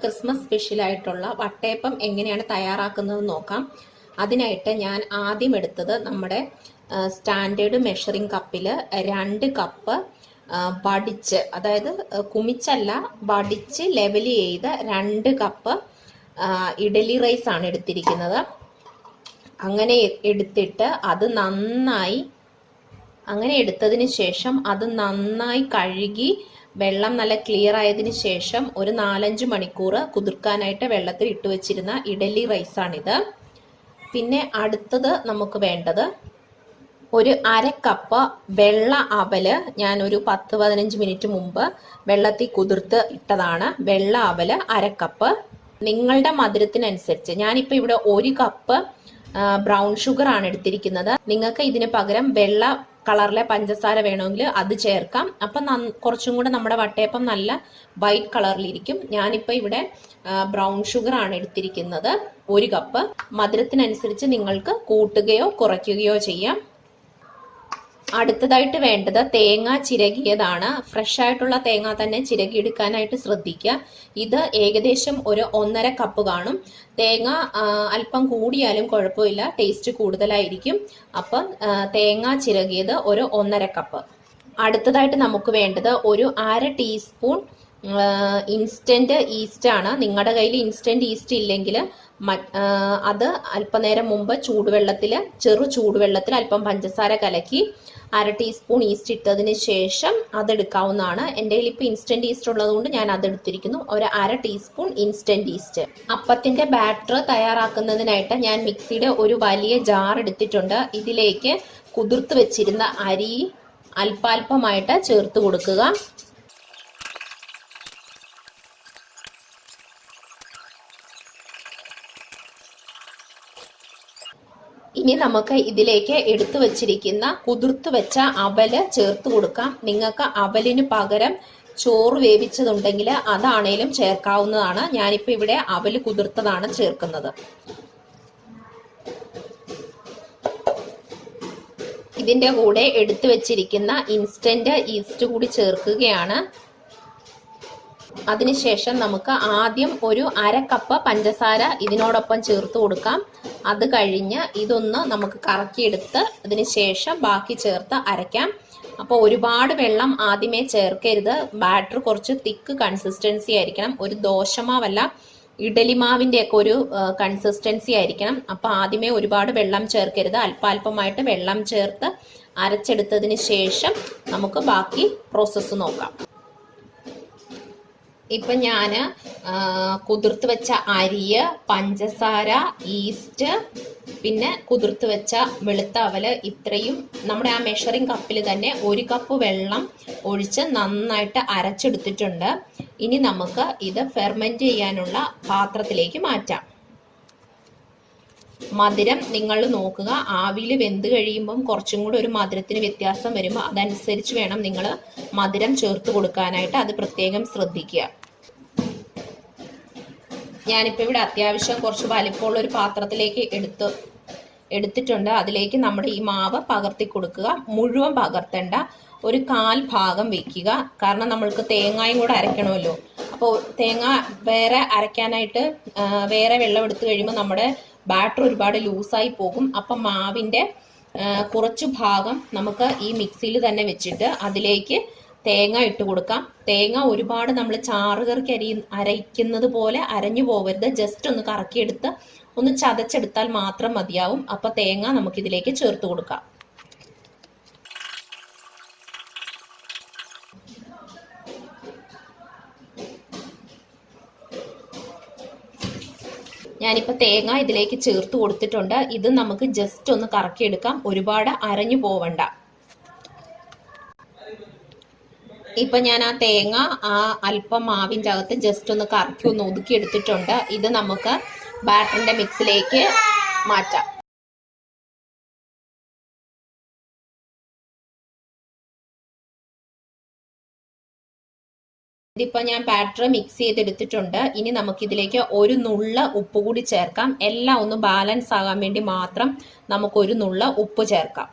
Christmas സ്പെഷ്യലായിട്ടുള്ള വട്ടയപ്പം എങ്ങനെയാണ് തയ്യാറാക്കുന്നത് നോക്കാം. അതിനായിട്ട് ഞാൻ ആദ്യം എടുത്തത് നമ്മുടെ സ്റ്റാൻഡേർഡ് മെഷറിംഗ് കപ്പിൽ 2 കപ്പ് വടിച്ച്, അതായത് കുമിച്ചല്ല വടിച്ച് ലെവൽ ചെയ്ത് 2 കപ്പ് ഇഡലി റൈസ് ആണ് എടുത്തിരിക്കുന്നത്. അങ്ങനെ എടുത്തിട്ട് അത് നന്നായി എടുത്തതിന് ശേഷം അത് നന്നായി കഴുകി വെള്ളം നല്ല ക്ലിയർ ആയതിനു ശേഷം ഒരു 4-5 മണിക്കൂർ കുതിർക്കാനായിട്ട് വെള്ളത്തിൽ ഇട്ട് വെച്ചിരുന്ന ഇഡലി റൈസാണിത്. പിന്നെ അടുത്തത് നമുക്ക് വേണ്ടത് ഒരു 1/2 കപ്പ് വെള്ള അവല്. ഞാൻ ഒരു 10-15 മിനിറ്റ് മുമ്പ് വെള്ളത്തിൽ കുതിർത്ത് ഇട്ടതാണ്. വെള്ള അവല് 1/2 കപ്പ്. നിങ്ങളുടെ മധുരത്തിനനുസരിച്ച് ഞാനിപ്പോൾ ഇവിടെ 1 കപ്പ് ബ്രൗൺ ഷുഗർ ആണ് എടുത്തിരിക്കുന്നത്. നിങ്ങൾക്ക് ഇതിന് പകരം വെള്ള കളറിലെ പഞ്ചസാര വേണമെങ്കിൽ അത് ചേർക്കാം. അപ്പം കുറച്ചും കൂടെ നമ്മുടെ വട്ടയപ്പം നല്ല വൈറ്റ് കളറിലിരിക്കും. ഞാനിപ്പോൾ ഇവിടെ ബ്രൗൺ ഷുഗർ ആണ് എടുത്തിരിക്കുന്നത് 1 കപ്പ്. മധുരത്തിനനുസരിച്ച് നിങ്ങൾക്ക് കൂട്ടുകയോ കുറയ്ക്കുകയോ ചെയ്യാം. അടുത്തതായിട്ട് വേണ്ടത് തേങ്ങ ചിരകിയതാണ്. ഫ്രഷ് ആയിട്ടുള്ള തേങ്ങ തന്നെ ചിരകി എടുക്കാനായിട്ട് ശ്രദ്ധിക്കുക. ഇത് ഏകദേശം ഒരു 1.5 കപ്പ് കാണും. തേങ്ങ അല്പം കൂടിയാലും കുഴപ്പമില്ല, ടേസ്റ്റ് കൂടുതലായിരിക്കും. അപ്പം തേങ്ങ ചിരകിയത് ഒരു 1.5 കപ്പ്. അടുത്തതായിട്ട് നമുക്ക് വേണ്ടത് ഒരു 1/2 ടീസ്പൂൺ ഇൻസ്റ്റന്റ് ഈസ്റ്റ് ആണ്. നിങ്ങളുടെ കയ്യിൽ ഇൻസ്റ്റന്റ് ഈസ്റ്റ് ഇല്ലെങ്കിൽ അത് അല്പനേരം മുമ്പ് ചെറു ചൂടുവെള്ളത്തിൽ അല്പം പഞ്ചസാര കലക്കി 1/2 ടീസ്പൂൺ ഈസ്റ്റ് ഇട്ടതിന് ശേഷം അതെടുക്കാവുന്നതാണ്. എൻ്റെ കയ്യിൽ ഇപ്പോൾ ഇൻസ്റ്റന്റ് ഈസ്റ്റ് ഉള്ളതുകൊണ്ട് ഞാൻ അതെടുത്തിരിക്കുന്നു. ഒരു 1/2 ടീസ്പൂൺ ഇൻസ്റ്റന്റ് ഈസ്റ്റ്. അപ്പത്തിന്റെ ബാറ്റർ തയ്യാറാക്കുന്നതിനായിട്ട് ഞാൻ മിക്സിയുടെ ഒരു വലിയ ജാർ എടുത്തിട്ടുണ്ട്. ഇതിലേക്ക് കുതിർത്ത് വെച്ചിരുന്ന അരി അല്പാൽപമായിട്ട് ചേർത്ത് കൊടുക്കുക. ഇനി നമുക്ക് ഇതിലേക്ക് എടുത്തു വച്ചിരിക്കുന്ന കുതിർത്ത് വെച്ച അവല് ചേർത്ത് കൊടുക്കാം. നിങ്ങൾക്ക് അവലിന് പകരം ചോറ് വേവിച്ചതുണ്ടെങ്കിൽ അതാണേലും ചേർക്കാവുന്നതാണ്. ഞാനിപ്പോൾ ഇവിടെ അവല് കുതിർത്തതാണ് ചേർക്കുന്നത്. ഇതിൻ്റെ കൂടെ എടുത്തു വെച്ചിരിക്കുന്ന ഇൻസ്റ്റന്റ് ഈസ്റ്റ് കൂടി ചേർക്കുകയാണ്. അതിനുശേഷം നമുക്ക് ആദ്യം ഒരു 1/2 കപ്പ് പഞ്ചസാര ഇതിനോടൊപ്പം ചേർത്ത് കൊടുക്കാം. അത് കഴിഞ്ഞ് ഇതൊന്ന് നമുക്ക് കറക്കിയെടുത്ത് അതിന് ശേഷം ബാക്കി ചേർത്ത് അരയ്ക്കാം. അപ്പോൾ ഒരുപാട് വെള്ളം ആദ്യമേ ചേർക്കരുത്. ബാറ്റർ കുറച്ച് തിക്ക് കൺസിസ്റ്റൻസി ആയിരിക്കണം. ഒരു ദോശമാവല്ല, ഇഡലി മാവിൻ്റെ ഒക്കെ ഒരു കൺസിസ്റ്റൻസി ആയിരിക്കണം. അപ്പോൾ ആദ്യമേ ഒരുപാട് വെള്ളം ചേർക്കരുത്. അല്പാൽപമായിട്ട് വെള്ളം ചേർത്ത് അരച്ചെടുത്തതിന് ശേഷം നമുക്ക് ബാക്കി പ്രോസസ്സ് നോക്കാം. ഇപ്പം ഞാൻ കുതിർത്ത് വെച്ച അരിയ്, പഞ്ചസാര, ഈസ്റ്റ്, പിന്നെ കുതിർത്ത് വെച്ച വെളുത്ത അവല്, ഇത്രയും നമ്മുടെ ആ മെഷറിംഗ് കപ്പിൽ തന്നെ 1 കപ്പ് വെള്ളം ഒഴിച്ച് നന്നായിട്ട് അരച്ചെടുത്തിട്ടുണ്ട്. ഇനി നമുക്ക് ഇത് ഫെർമെൻറ്റ് ചെയ്യാനുള്ള പാത്രത്തിലേക്ക് മാറ്റാം. മധുരം നിങ്ങൾ നോക്കുക. ആവിയിൽ വെന്ത് കഴിയുമ്പം കുറച്ചും കൂടി ഒരു മധുരത്തിന് വ്യത്യാസം വരുമ്പോൾ അതനുസരിച്ച് വേണം നിങ്ങൾ മധുരം ചേർത്ത് കൊടുക്കാനായിട്ട്. അത് പ്രത്യേകം ശ്രദ്ധിക്കുക. ഞാനിപ്പോൾ ഇവിടെ അത്യാവശ്യം കുറച്ച് വലിപ്പമുള്ള ഒരു പാത്രത്തിലേക്ക് എടുത്തിട്ടുണ്ട്. അതിലേക്ക് നമ്മുടെ ഈ മാവ് പകർത്തി കൊടുക്കുക. മുഴുവൻ പകർത്തേണ്ട, ഒരു 1/4 ഭാഗം വയ്ക്കുക. കാരണം നമ്മൾക്ക് തേങ്ങയും കൂടെ അരയ്ക്കണമല്ലോ. അപ്പോൾ തേങ്ങ വേറെ അരയ്ക്കാനായിട്ട് വേറെ വെള്ളം എടുത്തു കഴിയുമ്പോൾ നമ്മുടെ ബാറ്റർ ഒരുപാട് ലൂസായി പോകും. അപ്പം മാവിൻ്റെ കുറച്ച് ഭാഗം നമുക്ക് ഈ മിക്സിയിൽ തന്നെ വെച്ചിട്ട് അതിലേക്ക് തേങ്ങ ഇട്ട് കൊടുക്കാം. തേങ്ങ ഒരുപാട് നമ്മൾ ചാറുകറിക്ക് അരയ്ക്കുന്നത് പോലെ അരഞ്ഞു പോകരുത്. ജസ്റ്റ് ഒന്ന് കറക്കിയെടുത്ത് ഒന്ന് ചതച്ചെടുത്താൽ മാത്രം മതിയാവും. അപ്പോൾ തേങ്ങ നമുക്കിതിലേക്ക് ചേർത്ത് കൊടുക്കാം. ഞാനിപ്പോൾ തേങ്ങ ഇതിലേക്ക് ചേർത്ത് കൊടുത്തിട്ടുണ്ട്. ഇത് നമുക്ക് ജസ്റ്റ് ഒന്ന് കറക്കിയെടുക്കാം. ഒരുപാട് അരഞ്ഞു പോവണ്ട. ഇപ്പം ഞാൻ ആ തേങ്ങ അല്പം മാവിൻ്റെ അകത്ത് ജസ്റ്റ് ഒന്ന് കറക്കി ഒന്ന് ഒതുക്കി എടുത്തിട്ടുണ്ട്. ഇത് നമുക്ക് ബാറ്ററിൻ്റെ മിക്സിലേക്ക് മാറ്റാം. ഇതിപ്പോൾ ഞാൻ ബാറ്റർ മിക്സ് ചെയ്തെടുത്തിട്ടുണ്ട്. ഇനി നമുക്കിതിലേക്ക് ഒരു നുള്ള ഉപ്പ് കൂടി ചേർക്കാം. എല്ലാം ഒന്ന് ബാലൻസ് ആകാൻ വേണ്ടി മാത്രം നമുക്കൊരു നുള്ള ഉപ്പ് ചേർക്കാം.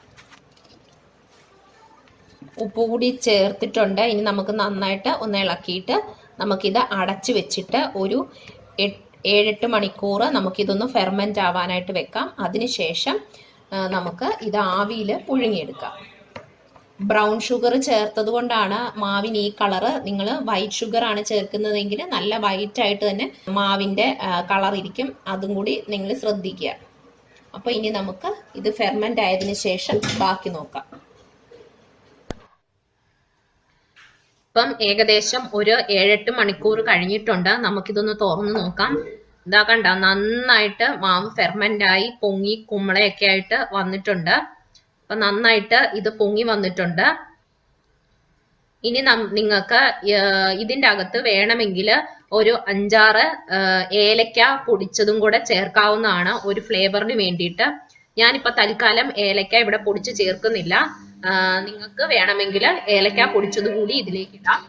ഉപ്പ് കൂടി ചേർത്തിട്ടുണ്ട്. ഇനി നമുക്ക് നന്നായിട്ട് ഒന്ന് ഇളക്കിയിട്ട് നമുക്കിത് അടച്ചു വെച്ചിട്ട് ഒരു 7-8 മണിക്കൂർ നമുക്കിതൊന്ന് ഫെർമെൻ്റ് ആവാനായിട്ട് വെക്കാം. അതിനുശേഷം നമുക്ക് ഇത് ആവിയിൽ പുഴുങ്ങിയെടുക്കാം. ബ്രൗൺ ഷുഗർ ചേർത്തത് കൊണ്ടാണ് മാവിന് ഈ കളറ്. നിങ്ങൾ വൈറ്റ് ഷുഗർ ആണ് ചേർക്കുന്നതെങ്കിൽ നല്ല വൈറ്റ് ആയിട്ട് തന്നെ മാവിൻ്റെ കളർ ഇരിക്കും. അതും കൂടി നിങ്ങൾ ശ്രദ്ധിക്കുക. അപ്പോൾ ഇനി നമുക്ക് ഇത് ഫെർമെൻ്റ് ആയതിനു ശേഷം ബാക്കി നോക്കാം. ഇപ്പം ഏകദേശം ഒരു 7-8 മണിക്കൂർ കഴിഞ്ഞിട്ടുണ്ട്. നമുക്കിതൊന്ന് തുറന്ന് നോക്കാം. ഇതാ കണ്ട, നന്നായിട്ട് മാവ് ഫെർമെൻ്റ് ആയി പൊങ്ങി കുമ്പളയൊക്കെ ആയിട്ട് വന്നിട്ടുണ്ട്. അപ്പൊ നന്നായിട്ട് ഇത് പൊങ്ങി വന്നിട്ടുണ്ട്. ഇനി നിങ്ങൾക്ക് ഇതിൻ്റെ അകത്ത് വേണമെങ്കിൽ ഒരു 5-6 ഏലക്ക പൊടിച്ചതും കൂടെ ചേർക്കാവുന്നതാണ് ഒരു ഫ്ലേവറിന് വേണ്ടിയിട്ട്. ഞാനിപ്പോ തൽക്കാലം ഏലക്ക ഇവിടെ പൊടിച്ച് ചേർക്കുന്നില്ല. നിങ്ങൾക്ക് വേണമെങ്കിൽ ഏലക്ക പൊടിച്ചത് കൂടി ഇതിലേക്ക് ഇടാം.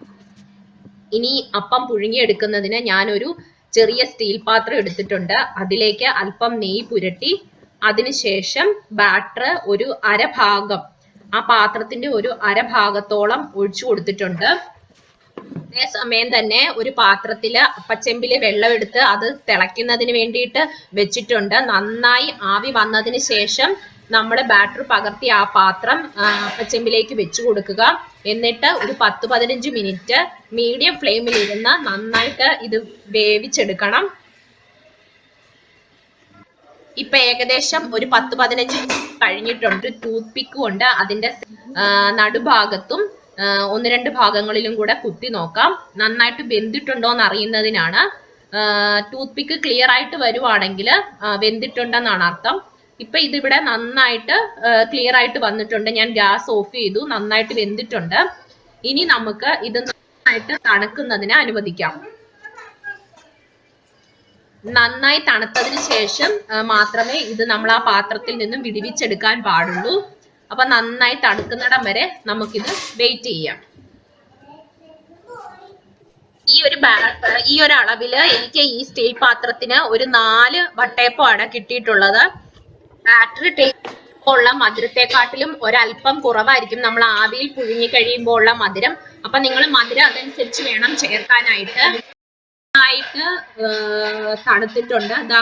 ഇനി അപ്പം പുഴുങ്ങിയെടുക്കുന്നതിന് ഞാനൊരു ചെറിയ സ്റ്റീൽ പാത്രം എടുത്തിട്ടുണ്ട്. അതിലേക്ക് അല്പം നെയ്യ് പുരട്ടി അതിനുശേഷം ബാറ്റർ ഒരു അരഭാഗം ആ പാത്രത്തിന്റെ ഒരു അരഭാഗത്തോളം ഒഴിച്ചു കൊടുത്തിട്ടുണ്ട്. അതേസമയം തന്നെ ഒരു പാത്രത്തില് അപ്പച്ചെമ്പില് വെള്ളം എടുത്ത് അത് തിളയ്ക്കുന്നതിന് വേണ്ടിയിട്ട് വെച്ചിട്ടുണ്ട്. നന്നായി ആവി വന്നതിന് ശേഷം നമ്മൾ ബാറ്റർ പകർത്തി ആ പാത്രം അപ്പച്ചെമ്പിലേക്ക് വെച്ചു കൊടുക്കുക. എന്നിട്ട് ഒരു 10-15 മിനിറ്റ് മീഡിയം ഫ്ലെയിമിൽ ഇരുന്ന് നന്നായിട്ട് ഇത് വേവിച്ചെടുക്കണം. ഇപ്പൊ ഏകദേശം ഒരു 10-15 മിനിറ്റ് കഴിഞ്ഞിട്ടുണ്ട്. ടൂത്ത് പിക്ക് കൊണ്ട് അതിന്റെ നടുഭാഗത്തും 1-2 ഭാഗങ്ങളിലും കൂടെ കുത്തി നോക്കാം. നന്നായിട്ട് വെന്തിട്ടുണ്ടോ എന്ന് അറിയുന്നതിനാണ്. ടൂത്ത് പിക്ക് ക്ലിയർ ആയിട്ട് വരുവാണെങ്കിൽ വെന്തിട്ടുണ്ടെന്നാണ് അർത്ഥം. ഇപ്പൊ ഇതിവിടെ നന്നായിട്ട് ക്ലിയർ ആയിട്ട് വന്നിട്ടുണ്ട്. ഞാൻ ഗ്യാസ് ഓഫ് ചെയ്തു. നന്നായിട്ട് വെന്തിട്ടുണ്ട്. ഇനി നമുക്ക് ഇത് നന്നായിട്ട് തണുക്കുന്നതിന് അനുവദിക്കാം. നന്നായി തണുത്തതിന് ശേഷം മാത്രമേ ഇത് നമ്മൾ ആ പാത്രത്തിൽ നിന്നും വിടുവിച്ചെടുക്കാൻ പാടുള്ളൂ. അപ്പൊ നന്നായി തണുക്കുന്നിടം വരെ നമുക്കിത് വെയിറ്റ് ചെയ്യാം. ഈ ഒരു അളവില് എനിക്ക് ഈ സ്റ്റീൽ പാത്രത്തിന് ഒരു 4 വട്ടയപ്പമാണ് കിട്ടിയിട്ടുള്ളത്. ബാറ്ററി ഉള്ള മധുരത്തെക്കാട്ടിലും ഒരല്പം കുറവായിരിക്കും നമ്മൾ ആവിയിൽ പുഴുങ്ങി കഴിയുമ്പോൾ ഉള്ള മധുരം. അപ്പൊ നിങ്ങൾ മധുരം അതനുസരിച്ച് വേണം ചേർക്കാനായിട്ട്. തണുത്തിട്ടുണ്ട്. അതാ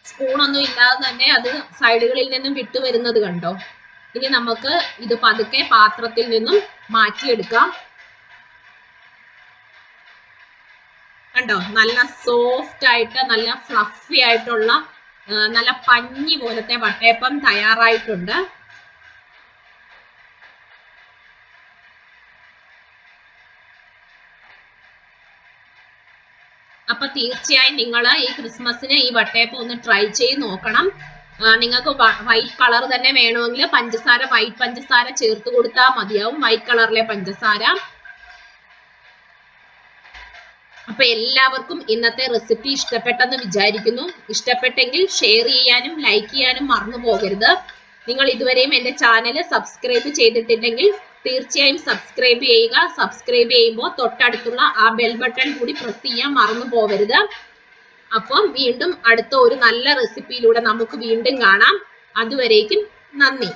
സ്പൂണൊന്നും ഇല്ലാതെ തന്നെ അത് സൈഡുകളിൽ നിന്നും വിട്ടുവരുന്നത് കണ്ടോ. ഇനി നമുക്ക് ഇത് പതുക്കെ പാത്രത്തിൽ നിന്നും മാറ്റിയെടുക്കാം. കണ്ടോ, നല്ല സോഫ്റ്റ് ആയിട്ട് നല്ല ഫ്ലഫി ആയിട്ടുള്ള നല്ല പഞ്ഞി പോലത്തെ വട്ടയപ്പം തയ്യാറായിട്ടുണ്ട്. അപ്പൊ തീർച്ചയായും നിങ്ങൾ ഈ ക്രിസ്മസിന് ഈ വട്ടയപ്പം ഒന്ന് ട്രൈ ചെയ്ത് നോക്കണം. നിങ്ങൾക്ക് വൈറ്റ് കളർ തന്നെ വേണമെങ്കിൽ പഞ്ചസാര, വൈറ്റ് പഞ്ചസാര ചേർത്ത് കൊടുത്താൽ മതിയാവും. വൈറ്റ് കളറിലെ പഞ്ചസാര. അപ്പൊ എല്ലാവർക്കും ഇന്നത്തെ റെസിപ്പി ഇഷ്ടപ്പെട്ടെന്ന് വിചാരിക്കുന്നു. ഇഷ്ടപ്പെട്ടെങ്കിൽ ഷെയർ ചെയ്യാനും ലൈക്ക് ചെയ്യാനും മറന്നു പോകരുത്. നിങ്ങൾ ഇതുവരെയും എൻ്റെ ചാനൽ സബ്സ്ക്രൈബ് ചെയ്തിട്ടില്ലെങ്കിൽ തീർച്ചയായും സബ്സ്ക്രൈബ് ചെയ്യുക. സബ്സ്ക്രൈബ് ചെയ്യുമ്പോൾ തൊട്ടടുത്തുള്ള ആ ബെൽ ബട്ടൺ കൂടി പ്രസ് ചെയ്യാൻ മറന്നു പോകരുത്. അപ്പം വീണ്ടും അടുത്ത ഒരു നല്ല റെസിപ്പിയിലൂടെ നമുക്ക് വീണ്ടും കാണാം. അതുവരേക്കും നന്ദി.